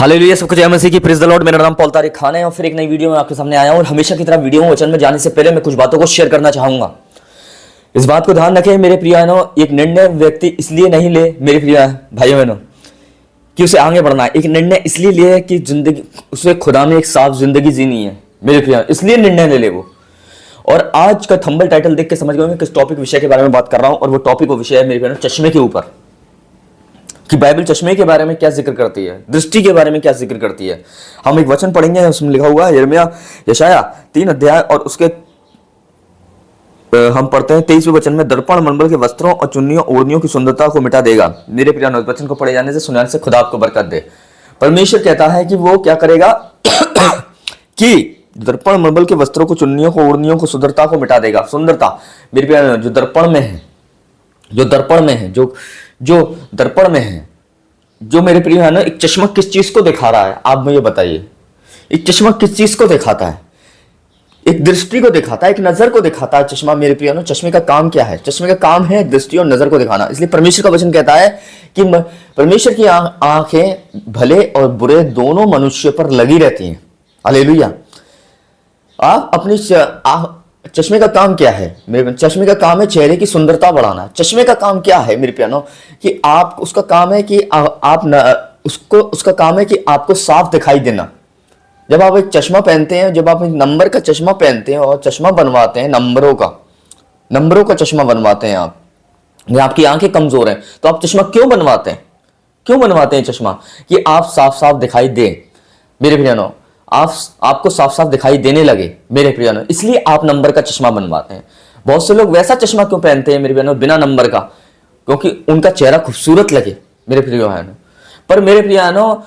Hallelujah, सबको जय मसीह की। Praise the Lord. मेरा नाम पॉल तारिक खान है और फिर एक नई वीडियो में आपके सामने आया हूं। और हमेशा की तरह वीडियो में वचन में जाने से पहले मैं कुछ बातों को शेयर करना चाहूंगा। इस बात को ध्यान रखें मेरे प्रिय बहनों, एक निर्णय व्यक्ति इसलिए नहीं ले मेरे प्रिय भाइयों बहनों कि उसे आगे बढ़ना है। एक निर्णय इसलिए ले कि जिंदगी उसे खुदा में एक साफ जिंदगी जीनी है मेरे प्रिय, इसलिए निर्णय ले वो। और आज का थंबनेल टाइटल देख के समझ गए किस टॉपिक विषय के बारे में बात कर रहा हूं। और वो टॉपिक वो विषय है मेरे प्रिय चश्मे के ऊपर, कि बाइबल चश्मे के बारे में क्या जिक्र करती है, दृष्टि के बारे में क्या जिक्र करती है। हम एक वचन पढ़ेंगे, उसमें लिखा हुआ है यशाया 3 अध्याय और उसके हम पढ़ते हैं 23वें वचन में, दर्पण मनबल के वस्त्रों और चुन्नियों ओढ़नियों की सुंदरता को मिटा देगा। मेरे प्रिय वचन को पढ़े जाने से सुनाने से खुदा आपको बरकत दे। परमेश्वर कहता है कि वो क्या करेगा कि दर्पण मनबल के वस्त्रों को, चुन्नियों को, ओढ़नियों को, सुंदरता को मिटा देगा। सुंदरता मेरे प्रिय जो दर्पण में है, जो दर्पण में है, जो दर्पण में है, जो मेरे प्रिय है ना, एक चश्मा किस चीज को दिखा रहा है आप मुझे बताइए। एक चश्मा किस चीज को दिखाता है? एक दृष्टि को दिखाता है, एक नजर को दिखाता है चश्मा। मेरे प्रिय है, चश्मे का काम क्या है? चश्मे का काम है दृष्टि और नजर को दिखाना। इसलिए परमेश्वर का वचन कहता है कि परमेश्वर की आंखें भले और बुरे दोनों मनुष्य पर लगी रहती हैं। हालेलुया। आप अपनी चश्मे का काम क्या है मेरे? चश्मे का काम है चेहरे की सुंदरता बढ़ाना। चश्मे का काम क्या है मेरे प्यानो? कि आप उसका काम है कि उसका काम है कि आपको साफ दिखाई देना। जब आप एक चश्मा पहनते हैं, जब आप एक नंबर का चश्मा पहनते हैं और चश्मा बनवाते हैं, नंबरों का चश्मा बनवाते हैं आप, या आपकी आंखें कमजोर हैं तो आप चश्मा क्यों बनवाते हैं? क्यों बनवाते हैं चश्मा? कि आप साफ साफ दिखाई दें मेरे प्रियनो, आपको साफ साफ दिखाई देने लगे मेरे प्रियनो, इसलिए आप नंबर का चश्मा बनवाते हैं। बहुत से लोग वैसा चश्मा क्यों पहनते हैं मेरे प्रियनो, बिना नंबर का? क्योंकि उनका चेहरा खूबसूरत लगे मेरे प्रियो। पर मेरे प्रियनो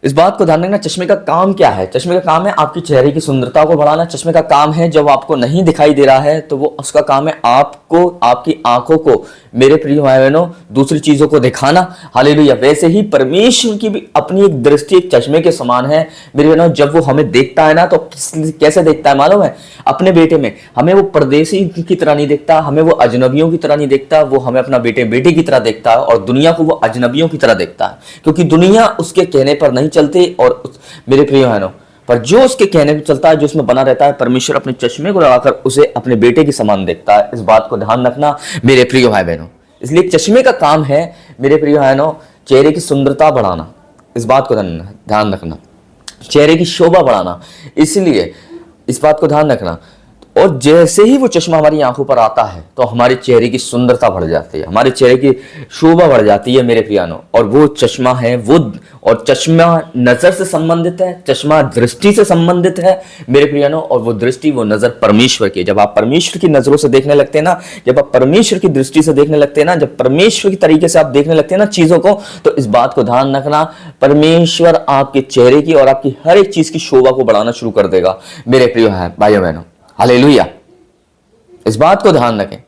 इस बात को ध्यान रखना, चश्मे का काम क्या है? चश्मे का काम है आपकी चेहरे की सुंदरता को बढ़ाना। चश्मे का काम है जब आपको नहीं दिखाई दे रहा है तो वो उसका काम है आपको, आपकी आंखों को मेरे प्रिय भाई बहनों दूसरी चीजों को दिखाना। हालेलुया। वैसे ही परमेश्वर की भी अपनी एक दृष्टि एक चश्मे के समान है मेरे बहनों। जब वो हमें देखता है ना तो कैसे देखता है मालूम है? अपने बेटे में हमें वो परदेसी की तरह नहीं देखता, हमें वो अजनबियों की तरह नहीं देखता, वो हमें अपना बेटे की तरह देखता है। और दुनिया को वो अजनबियों की तरह देखता है, क्योंकि दुनिया उसके कहने पर नहीं चलते। और मेरे प्रिय बहनों, पर जो उसके कहने पर चलता है, जो उसमें बना रहता है, परमेश्वर अपने चश्मे को लगाकर उसे अपने बेटे की समान देखता है। इस बात को ध्यान रखना मेरे प्रिय भाई बहनों। इसलिए चश्मे का काम है मेरे प्रिय भाई बहनों चेहरे की सुंदरता बढ़ाना। इस बात को ध्यान रखना, चेहरे की शोभा बढ़ाना। इसलिए इस बात को ध्यान रखना। और जैसे ही वो चश्मा हमारी आंखों पर आता है तो हमारे चेहरे की सुंदरता बढ़ जाती है, हमारे चेहरे की शोभा बढ़ जाती है मेरे प्रियानो। और वो चश्मा है वो, और चश्मा नजर से संबंधित है, चश्मा दृष्टि से संबंधित है मेरे प्रियानो। और वो दृष्टि, वो नजर परमेश्वर की। जब आप परमेश्वर की नजरों से देखने लगते हैं ना, जब आप परमेश्वर की दृष्टि से देखने लगते हैं ना, जब परमेश्वर की तरीके से आप देखने लगते हैं ना चीजों को, तो इस बात को ध्यान रखना, परमेश्वर आपके चेहरे की और आपकी हर एक चीज की शोभा को बढ़ाना शुरू कर देगा मेरे प्रिय भाइयों बहनों। हालेलुया। इस बात को ध्यान रखें।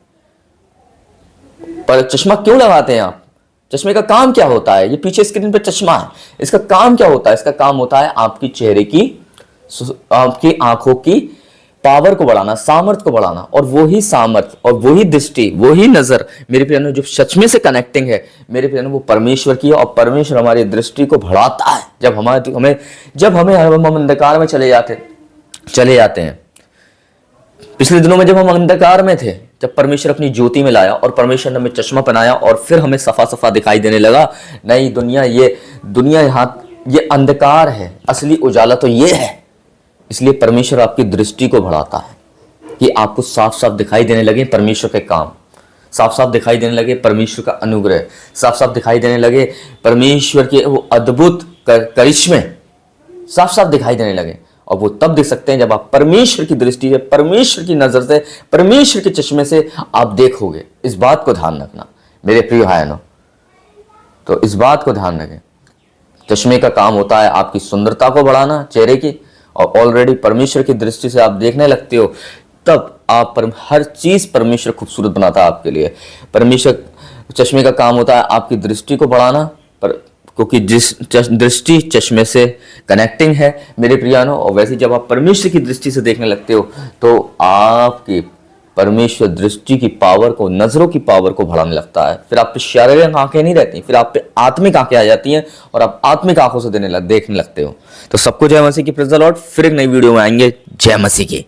पर चश्मा क्यों लगाते हैं आप? चश्मे का काम क्या होता है? ये पीछे स्क्रीन पे चश्मा है, इसका काम क्या होता है? इसका काम होता है आपकी चेहरे की, आपकी आंखों की पावर को बढ़ाना, सामर्थ्य को बढ़ाना। और वही सामर्थ्य और वही दृष्टि, वही नजर मेरे प्रिय जो चश्मे से कनेक्टिंग है मेरे प्रिय, वो परमेश्वर की है। और परमेश्वर हमारी दृष्टि को बढ़ाता है जब हम अंधकार में चले जाते हैं। पिछले दिनों में जब हम अंधकार में थे, जब परमेश्वर अपनी ज्योति में लाया और परमेश्वर ने हमें चश्मा पहनाया और फिर हमें सफा सफा दिखाई देने लगा, नहीं दुनिया यहाँ ये अंधकार है, असली उजाला तो ये है। इसलिए परमेश्वर आपकी दृष्टि को बढ़ाता है कि आपको साफ साफ दिखाई देने लगे परमेश्वर के काम, साफ साफ दिखाई देने लगे परमेश्वर का अनुग्रह, साफ साफ दिखाई देने लगे परमेश्वर के वो अद्भुत करिश्मे, साफ साफ दिखाई देने लगे। और वो तब देख सकते हैं जब आप परमेश्वर की दृष्टि से, परमेश्वर की नजर से, परमेश्वर के चश्मे से आप देखोगे। इस बात को ध्यान रखना मेरे प्रिय भाइयों। तो इस बात को ध्यान रखें, चश्मे का काम होता है आपकी सुंदरता को बढ़ाना चेहरे की। और ऑलरेडी परमेश्वर की दृष्टि से आप देखने लगते हो तब आप हर चीज परमेश्वर खूबसूरत बनाता है आपके लिए। परमेश्वर चश्मे का काम होता है आपकी दृष्टि को बढ़ाना, पर क्योंकि जिस दृष्टि चश्मे से कनेक्टिंग है मेरे प्रियानो। और वैसे जब आप परमेश्वर की दृष्टि से देखने लगते हो तो आपकी परमेश्वर दृष्टि की पावर को, नजरों की पावर को बढ़ाने लगता है। फिर आप पे शारीरिक आंखें नहीं रहती, फिर आप पे आत्मिक आंखें आ जाती हैं और आप आत्मिक आंखों से देखने लगते हो। तो सबको जय मसीह की, प्रेज़ द लॉर्ड। फिर एक नई वीडियो में आएंगे। जय मसीह की।